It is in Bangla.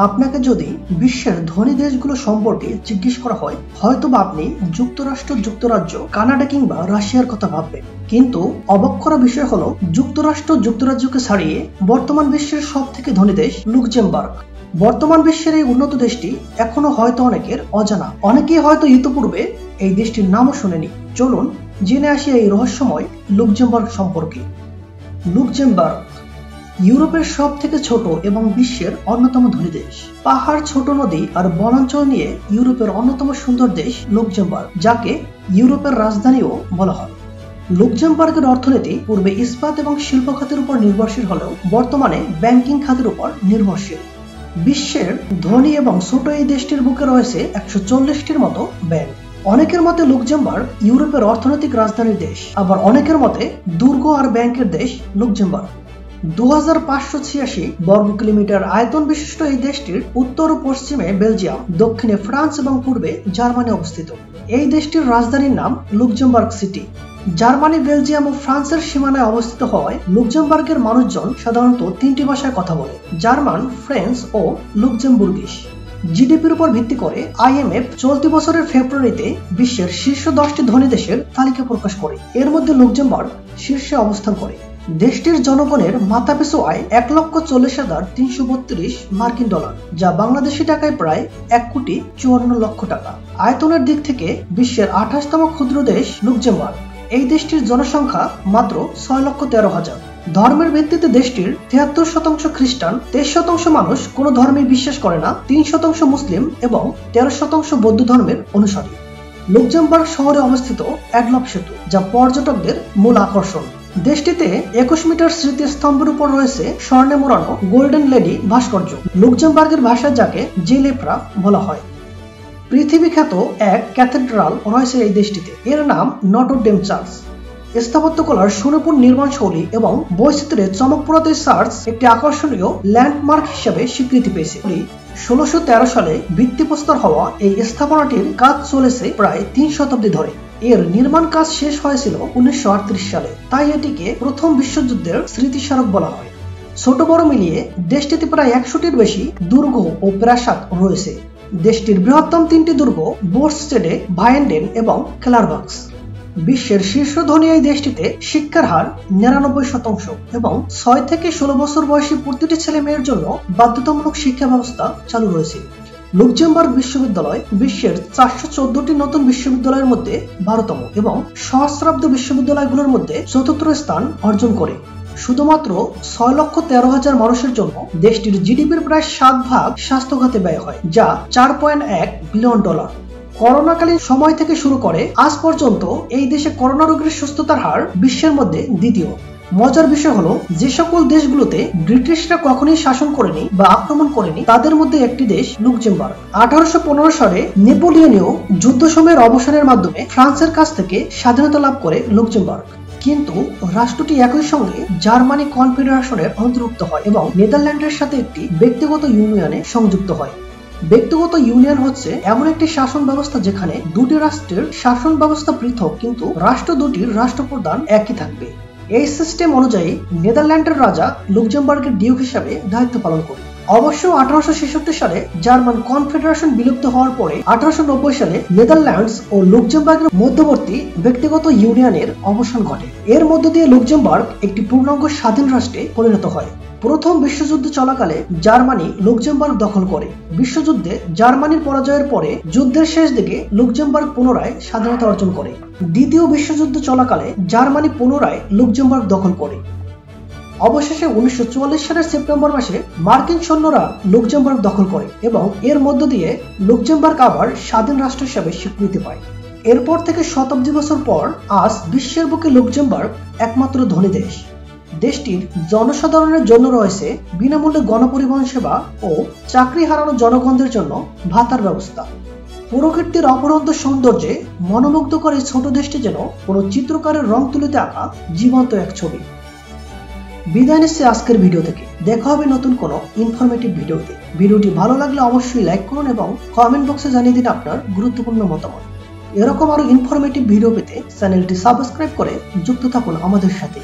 আপনাকে যদি বিশ্বের ধনী দেশগুলো সম্পর্কে জিজ্ঞেস করা হয়, হয়তোবা আপনি যুক্তরাষ্ট্র, যুক্তরাজ্য, কানাডা কিংবা রাশিয়ার কথা ভাববেন। কিন্তু অবাক করা বিষয় হলো, যুক্তরাষ্ট্র, যুক্তরাজ্যকে ছাড়িয়ে বর্তমান বিশ্বের সব থেকে ধনী দেশ লুক্সেমবার্গ। বর্তমান বিশ্বের এই উন্নত দেশটি এখনো হয়তো অনেকের অজানা। অনেকেই হয়তো ইতিপূর্বে এই দেশটির নামও শুনেনি। চলুন জেনে আসি এই রহস্যময় লুক্সেমবার্গ সম্পর্কে। লুক্সেমবার্গ ইউরোপের সব থেকে ছোট এবং বিশ্বের অন্যতম ধনী দেশ। পাহাড়, ছোট নদী আর বনাঞ্চল নিয়ে ইউরোপের অন্যতম সুন্দর দেশ লুক্সেমবার্গ, যাকে ইউরোপের রাজধানীও বলা হয়। লুক্সেমবার্গের অর্থনীতি পূর্বে ইস্পাত এবং শিল্প খাতের উপর নির্ভরশীল হলেও বর্তমানে ব্যাংকিং খাতের উপর নির্ভরশীল। বিশ্বের ধনী এবং ছোট এই দেশটির বুকে রয়েছে 140টির মতো ব্যাংক। অনেকের মতে লুক্সেমবার্গ ইউরোপের অর্থনৈতিক রাজধানীর দেশ, আবার অনেকের মতে দুর্গ আর ব্যাংকের দেশ লুক্সেমবার্গ। 2586 বর্গ কিলোমিটার আয়তন বিশিষ্ট এই দেশটির উত্তর ও পশ্চিমে বেলজিয়াম, দক্ষিণে ফ্রান্স এবং পূর্বে জার্মানি অবস্থিত। এই দেশটির রাজধানীর নাম লুক্সেমবার্গ সিটি। জার্মানি, বেলজিয়াম ও ফ্রান্সের সীমানায় অবস্থিত হওয়ায় লুক্সেমবার্গের মানুষজন সাধারণত 3টি ভাষায় কথা বলে: জার্মান, ফ্রেঞ্চ ও লুক্সেমবুর্গিশ। জিডিপির উপর ভিত্তি করে IMF চলতি বছরের ফেব্রুয়ারিতে বিশ্বের শীর্ষ 10টি ধনী দেশের তালিকা প্রকাশ করে। এর মধ্যে লুক্সেমবার্গ শীর্ষে অবস্থান করে। দেশটির জনগণের মাথাপিছু আয় 1,40,332 মার্কিন ডলার, যা বাংলাদেশি টাকায় প্রায় 1,54,00,000 টাকা। আয়তনের দিক থেকে বিশ্বের 28তম ক্ষুদ্র দেশ লুক্সেমবার্গ। এই দেশটির জনসংখ্যা মাত্র 6,13,000। ধর্মের ভিত্তিতে দেশটির 73% খ্রিস্টান, 23% মানুষ কোনো ধর্মে বিশ্বাস করে না, 3% মুসলিম এবং 13% বৌদ্ধ ধর্মের অনুসারী। লুক্সেমবার্গ শহরে অবস্থিত অ্যাডলফ সেতু, যা পর্যটকদের মূল আকর্ষণ। দেশটিতে 21 মিটার স্মৃতিস্তম্ভের উপর রয়েছে স্বর্ণে মোড়ানো গোল্ডেন লেডি ভাস্কর্য। লুক্সেমবার্গের ভাষায় যাকে জেলেফ্রা বলা হয়। পৃথিবী খ্যাত এক ক্যাথেড্রাল রয়েছে এই দেশটিতে। এর নাম নটর ডেম চার্চ। স্থাপত্যকলার সুনিপুণ নির্মাণ শৈলী এবং বৈচিত্র্যে চমকপ্রদ এই চার্চ একটি আকর্ষণীয় ল্যান্ডমার্ক হিসেবে স্বীকৃতি পেয়েছে। 1613 সালে ভিত্তিপ্রস্তর হওয়া এই স্থাপনাটির কাজ চলেছে প্রায় 3 শতাব্দী ধরে। এর নির্মাণ কাজ শেষ হয়েছিল 1938 সালে, তাই এটিকে প্রথম বিশ্বযুদ্ধের স্মৃতিস্মারক বলা হয়। ছোট বড় মিলিয়ে দেশটিতে প্রায় 100টির বেশি দুর্গ ও প্রাসাদ রয়েছে। দেশটির বৃহত্তম 3টি দুর্গ বোর্সটেডে, ভায়েন্ডেন এবং ক্লারবাক্স। বিশ্বের শীর্ষ ধনী এই দেশটিতে শিক্ষার হার 99% এবং 6 থেকে 16 বছর বয়সী প্রতিটি ছেলে মেয়ের জন্য বাধ্যতামূলক শিক্ষা ব্যবস্থা চালু রয়েছে। লুক্সেমবার্গ বিশ্ববিদ্যালয় বিশ্বের 414টি নতুন বিশ্ববিদ্যালয়ের মধ্যে 12তম এবং সহস্রাব্দ বিশ্ববিদ্যালয়গুলোর মধ্যে 4র্থ স্থান অর্জন করে। শুধুমাত্র 6,13,000 মানুষের জন্য দেশটির জিডিপির প্রায় 7% স্বাস্থ্য খাতে ব্যয় হয়, যা $4.1 বিলিয়ন। করোনাকালীন সময় থেকে শুরু করে আজ পর্যন্ত এই দেশে করোনা রোগীর সুস্থতার হার বিশ্বের মধ্যে দ্বিতীয়। মজার বিষয় হলো, যে সকল দেশগুলোতে ব্রিটিশরা কখনোই শাসন করেনি বা আক্রমণ করেনি, তাদের মধ্যে একটি দেশ লুক্সেমবার্গ। 1815 সালে নেপোলিয়নীয় যুদ্ধ সময়ের অবসানের মাধ্যমে ফ্রান্সের কাছ থেকে স্বাধীনতা লাভ করে লুক্সেমবার্গ। কিন্তু রাষ্ট্রটি একই সঙ্গে জার্মানি কনফেডারেশনের অন্তর্ভুক্ত হয় এবং নেদারল্যান্ডের সাথে একটি ব্যক্তিগত ইউনিয়নে সংযুক্ত হয়। ব্যক্তিগত ইউনিয়ন হচ্ছে এমন একটি শাসন ব্যবস্থা যেখানে দুটি রাষ্ট্রের শাসন ব্যবস্থা পৃথক, কিন্তু রাষ্ট্র দুটির রাষ্ট্রপ্রধান একই থাকবে। এই সিস্টেম অনুযায়ী নেদারল্যান্ডের রাজা লুক্সেমবার্গের ডিউক হিসাবে দায়িত্ব পালন করে। অবশ্য 1866 সালে জার্মান কনফেডারেশন বিলুপ্ত হওয়ার পরে 1890 সালে নেদারল্যান্ডস ও লুক্সেমবার্গের মধ্যবর্তী ব্যক্তিগত ইউনিয়নের অবসান ঘটে। এর মধ্য দিয়ে লুক্সেমবার্গ একটি পূর্ণাঙ্গ স্বাধীন রাষ্ট্রে পরিণত হয়। প্রথম বিশ্বযুদ্ধ চলাকালে জার্মানি লুক্সেমবার্গ দখল করে। বিশ্বযুদ্ধে জার্মানির পরাজয়ের পরে যুদ্ধের শেষ দিকে লুক্সেমবার্গ পুনরায় স্বাধীনতা অর্জন করে। দ্বিতীয় বিশ্বযুদ্ধ চলাকালে জার্মানি পুনরায় লুক্সেমবার্গ দখল করে। অবশেষে 1944 সালের সেপ্টেম্বর মাসে মার্কিন সৈন্যরা লুক্সেমবার্গ দখল করে এবং এর মধ্য দিয়ে লুক্সেমবার্গ আবার স্বাধীন রাষ্ট্র হিসেবে স্বীকৃতি পায়। এরপর থেকে শতাব্দী বছর পর আজ বিশ্বের বুকে লুক্সেমবার্গ একমাত্র ধনী দেশ। দেশটির জনসাধারণের জন্য রয়েছে বিনামূল্যে গণপরিবহন সেবা ও চাকরি হারানো জনগণদের জন্য ভাতার ব্যবস্থা। প্রকৃতির অপরন্ত সৌন্দর্যে মনোমুগ্ধকর এই ছোট দেশটি যেন কোনো চিত্রকারের রং তুলিতে আঁকা জীবন্ত এক ছবি। বিদায় নিচ্ছি আজকের ভিডিও থেকে। দেখা হবে নতুন কোনো ইনফরমেটিভ ভিডিওতে। ভিডিওটি ভালো লাগলে অবশ্যই লাইক করুন এবং কমেন্ট বক্সে জানিয়ে দিন আপনার গুরুত্বপূর্ণ মতামত। এরকম আরো ইনফরমেটিভ ভিডিও পেতে চ্যানেলটি সাবস্ক্রাইব করে যুক্ত থাকুন আমাদের সাথে।